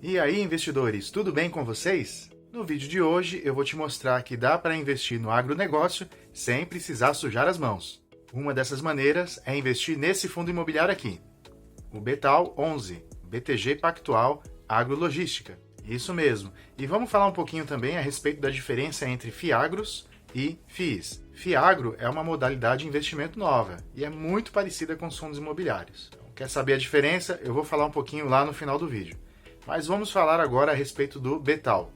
E aí, investidores, tudo bem com vocês? No vídeo de hoje eu vou te mostrar que dá para investir no agronegócio sem precisar sujar as mãos. Uma dessas maneiras é investir nesse fundo imobiliário aqui, o Betal 11, BTG Pactual Agrologística. Isso mesmo. E vamos falar um pouquinho também a respeito da diferença entre FIAGROS e FIIs. FIAGRO é uma modalidade de investimento nova e é muito parecida com os fundos imobiliários. Então, quer saber a diferença? Eu vou falar um pouquinho lá no final do vídeo. Mas vamos falar agora a respeito do Betal.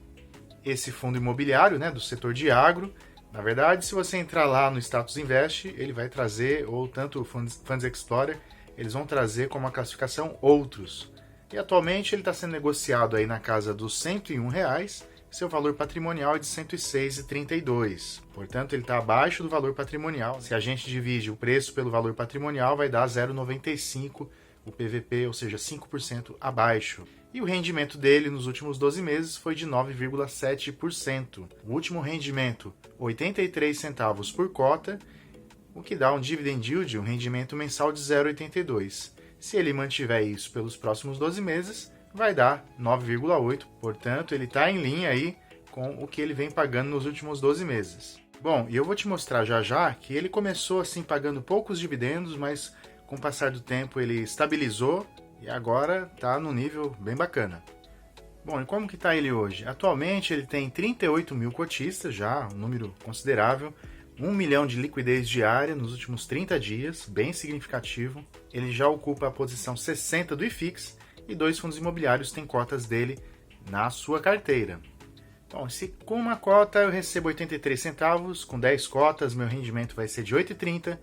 Esse fundo imobiliário, do setor de agro, na verdade, se você entrar lá no Status Invest, ele vai trazer, ou tanto o Funds Explorer, eles vão trazer como a classificação Outros. E atualmente ele está sendo negociado aí na casa dos R$ 101,00, seu valor patrimonial é de R$ 106,32. Portanto, ele está abaixo do valor patrimonial. Se a gente divide o preço pelo valor patrimonial, vai dar 0,95 o PVP, ou seja, 5% abaixo. E o rendimento dele nos últimos 12 meses foi de 9,7%. O último rendimento, 83 centavos por cota, o que dá um dividend yield, um rendimento mensal de 0,82. Se ele mantiver isso pelos próximos 12 meses, vai dar 9,8%. Portanto, ele está em linha aí com o que ele vem pagando nos últimos 12 meses. Bom, e eu vou te mostrar já que ele começou assim pagando poucos dividendos, mas com o passar do tempo ele estabilizou e agora está no nível bem bacana. Bom, e como que está ele hoje? Atualmente ele tem 38 mil cotistas, já um número considerável, 1 milhão de liquidez diária nos últimos 30 dias, bem significativo. Ele já ocupa a posição 60 do IFIX e 2 fundos imobiliários têm cotas dele na sua carteira. Bom, se com uma cota eu recebo 83 centavos, com 10 cotas meu rendimento vai ser de 8,30.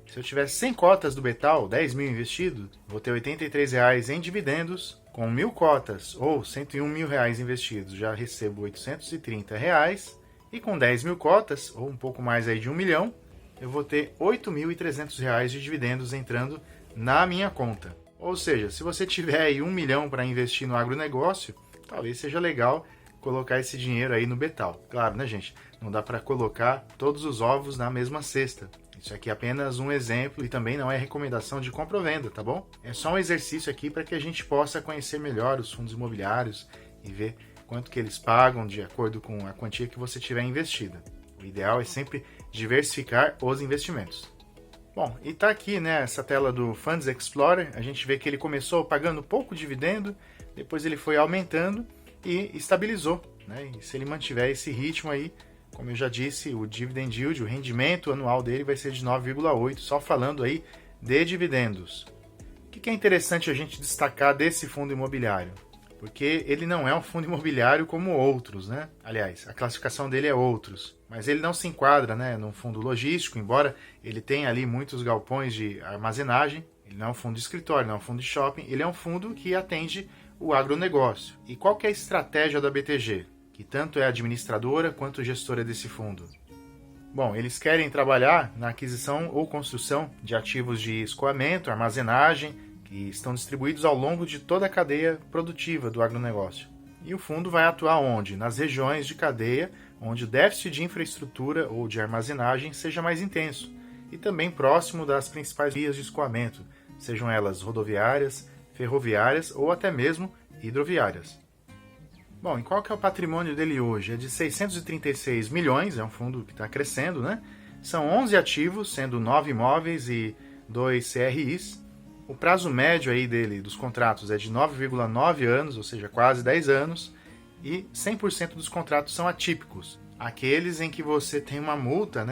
Se eu tiver 100 cotas do Betal, 10 mil investido, vou ter R$ 83,00 em dividendos. Com 1.000 cotas ou R$ 101.000 investidos, já recebo R$ 830,00. E com 10 mil cotas, ou um pouco mais aí de 1 milhão, eu vou ter R$ 8.300 de dividendos entrando na minha conta. Ou seja, se você tiver aí 1 milhão para investir no agronegócio, talvez seja legal colocar esse dinheiro aí no Betal. Claro, né, gente? Não dá para colocar todos os ovos na mesma cesta. Isso aqui é apenas um exemplo e também não é recomendação de compra ou venda, tá bom? É só um exercício aqui para que a gente possa conhecer melhor os fundos imobiliários e ver quanto que eles pagam de acordo com a quantia que você tiver investida. O ideal é sempre diversificar os investimentos. Bom, e tá aqui, essa tela do Funds Explorer, a gente vê que ele começou pagando pouco dividendo, depois ele foi aumentando e estabilizou, E se ele mantiver esse ritmo aí, como eu já disse, o dividend yield, o rendimento anual dele vai ser de 9,8, só falando aí de dividendos. O que é interessante a gente destacar desse fundo imobiliário? Porque ele não é um fundo imobiliário como outros, Aliás, a classificação dele é outros, mas ele não se enquadra, num fundo logístico, embora ele tenha ali muitos galpões de armazenagem. Ele não é um fundo de escritório, não é um fundo de shopping, ele é um fundo que atende o agronegócio. E qual que é a estratégia da BTG, que tanto é administradora quanto gestora desse fundo? Bom, eles querem trabalhar na aquisição ou construção de ativos de escoamento, armazenagem, que estão distribuídos ao longo de toda a cadeia produtiva do agronegócio. E o fundo vai atuar onde? Nas regiões de cadeia onde o déficit de infraestrutura ou de armazenagem seja mais intenso, e também próximo das principais vias de escoamento, sejam elas rodoviárias, ferroviárias ou até mesmo hidroviárias. Bom, e qual que é o patrimônio dele hoje? É de 636 milhões, é um fundo que está crescendo, São 11 ativos, sendo 9 imóveis e 2 CRIs. O prazo médio aí dele, dos contratos, é de 9,9 anos, ou seja, quase 10 anos, e 100% dos contratos são atípicos. Aqueles em que você tem uma multa,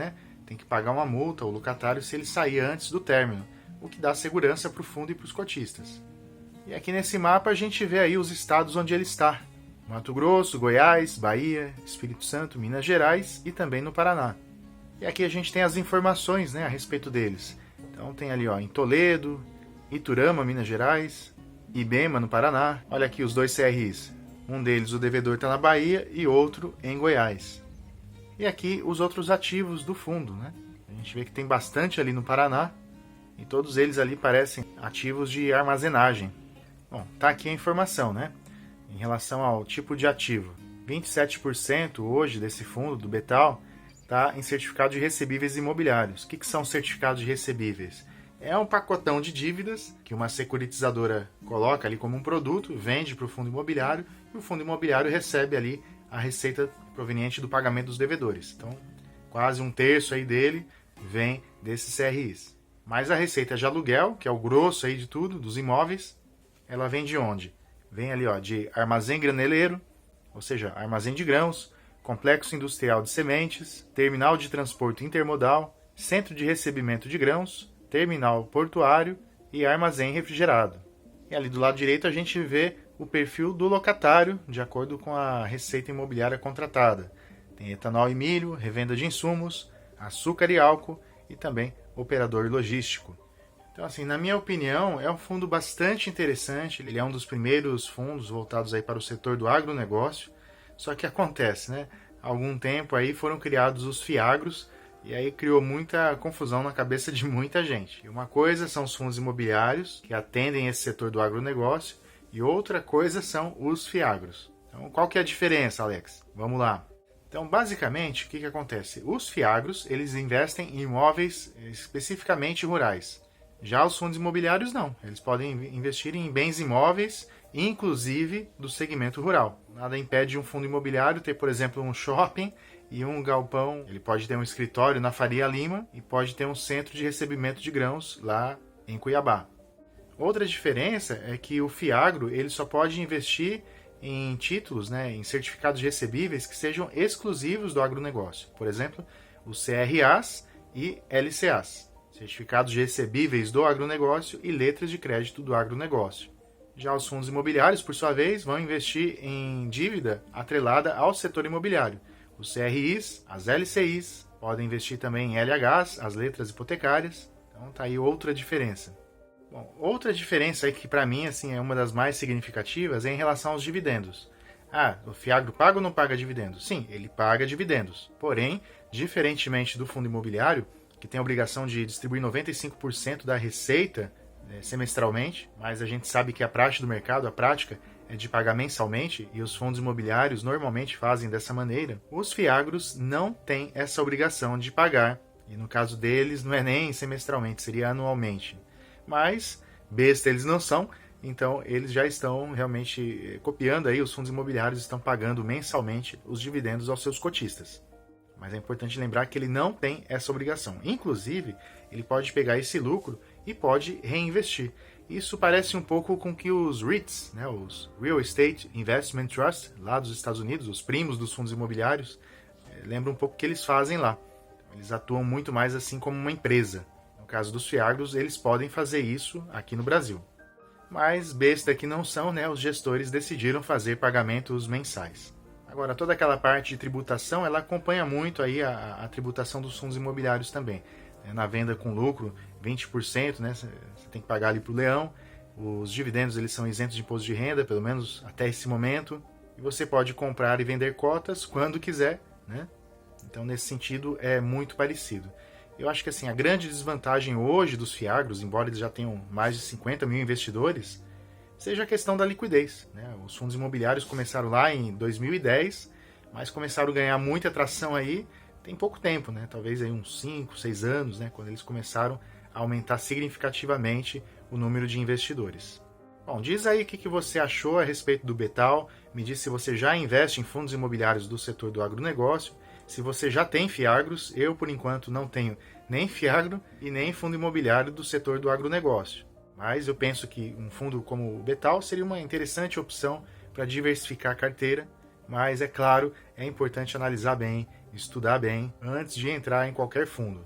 Tem que pagar uma multa ao locatário se ele sair antes do término, o que dá segurança para o fundo e para os cotistas. E aqui nesse mapa a gente vê aí os estados onde ele está. Mato Grosso, Goiás, Bahia, Espírito Santo, Minas Gerais e também no Paraná. E aqui a gente tem as informações a respeito deles. Então tem ali em Toledo, Iturama, Minas Gerais, Ibema, no Paraná. Olha aqui os 2 CRIs. Um deles, o devedor, está na Bahia e outro em Goiás. E aqui os outros ativos do fundo. A gente vê que tem bastante ali no Paraná e todos eles ali parecem ativos de armazenagem. Bom, tá aqui a informação, Em relação ao tipo de ativo. 27% hoje desse fundo, do Betal, está em certificado de recebíveis imobiliários. O que são certificados de recebíveis? É um pacotão de dívidas que uma securitizadora coloca ali como um produto, vende para o fundo imobiliário e o fundo imobiliário recebe ali a receita proveniente do pagamento dos devedores. Então, quase 1/3 aí dele vem desses CRIs. Mas a receita de aluguel, que é o grosso aí de tudo, dos imóveis, ela vem de onde? Vem ali de armazém graneleiro, ou seja, armazém de grãos, complexo industrial de sementes, terminal de transporte intermodal, centro de recebimento de grãos, terminal portuário e armazém refrigerado. E ali do lado direito a gente vê o perfil do locatário, de acordo com a receita imobiliária contratada. Tem etanol e milho, revenda de insumos, açúcar e álcool e também operador logístico. Então, assim, na minha opinião, é um fundo bastante interessante. Ele é um dos primeiros fundos voltados aí para o setor do agronegócio. Só que acontece, né? Há algum tempo aí foram criados os FIAGROS, e aí criou muita confusão na cabeça de muita gente. E uma coisa são os fundos imobiliários, que atendem esse setor do agronegócio, e outra coisa são os FIAGROS. Então, qual que é a diferença, Alex? Vamos lá. Então, basicamente, o que acontece? Os FIAGROS, eles investem em imóveis especificamente rurais. Já os fundos imobiliários, não. Eles podem investir em bens imóveis, inclusive do segmento rural. Nada impede um fundo imobiliário ter, por exemplo, um shopping e um galpão. Ele pode ter um escritório na Faria Lima e pode ter um centro de recebimento de grãos lá em Cuiabá. Outra diferença é que o FIAGRO ele só pode investir em títulos, em certificados recebíveis que sejam exclusivos do agronegócio. Por exemplo, os CRAs e LCAs, certificados recebíveis do agronegócio e letras de crédito do agronegócio. Já os fundos imobiliários, por sua vez, vão investir em dívida atrelada ao setor imobiliário. Os CRIs, as LCIs, podem investir também em LHs, as letras hipotecárias. Então tá aí outra diferença. Bom, outra diferença aí que para mim assim, é uma das mais significativas é em relação aos dividendos. O FIAGRO paga ou não paga dividendos? Sim, ele paga dividendos. Porém, diferentemente do fundo imobiliário, que tem a obrigação de distribuir 95% da receita semestralmente, mas a gente sabe que a prática do mercado, a prática é de pagar mensalmente, e os fundos imobiliários normalmente fazem dessa maneira, os FIAGROS não têm essa obrigação de pagar, e no caso deles não é nem semestralmente, seria anualmente. Mas, besta eles não são, então eles já estão realmente copiando aí, os fundos imobiliários estão pagando mensalmente os dividendos aos seus cotistas. Mas é importante lembrar que ele não tem essa obrigação. Inclusive, ele pode pegar esse lucro e pode reinvestir. Isso parece um pouco com que os REITs, os Real Estate Investment Trust, lá dos Estados Unidos, os primos dos fundos imobiliários, lembra um pouco o que eles fazem lá. Eles atuam muito mais assim como uma empresa. No caso dos FIAGROS, eles podem fazer isso aqui no Brasil. Mas besta que não são, os gestores decidiram fazer pagamentos mensais. Agora, toda aquela parte de tributação, ela acompanha muito aí a tributação dos fundos imobiliários também. Na venda com lucro, 20%, você tem que pagar ali para o leão. Os dividendos eles são isentos de imposto de renda, pelo menos até esse momento. E você pode comprar e vender cotas quando quiser, Então, nesse sentido, é muito parecido. Eu acho que assim, a grande desvantagem hoje dos FIAGROS, embora eles já tenham mais de 50 mil investidores, seja a questão da liquidez. Os fundos imobiliários começaram lá em 2010, mas começaram a ganhar muita atração aí tem pouco tempo, talvez aí uns 5, 6 anos, quando eles começaram a aumentar significativamente o número de investidores. Bom, diz aí o que você achou a respeito do Betal, me diz se você já investe em fundos imobiliários do setor do agronegócio, se você já tem FIAGROS. Eu, por enquanto, não tenho nem FIAGRO e nem fundo imobiliário do setor do agronegócio. Mas eu penso que um fundo como o Betal seria uma interessante opção para diversificar a carteira, mas é claro, é importante analisar bem, estudar bem, antes de entrar em qualquer fundo.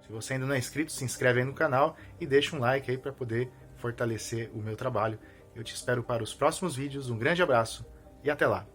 Se você ainda não é inscrito, se inscreve aí no canal e deixa um like aí para poder fortalecer o meu trabalho. Eu te espero para os próximos vídeos, um grande abraço e até lá!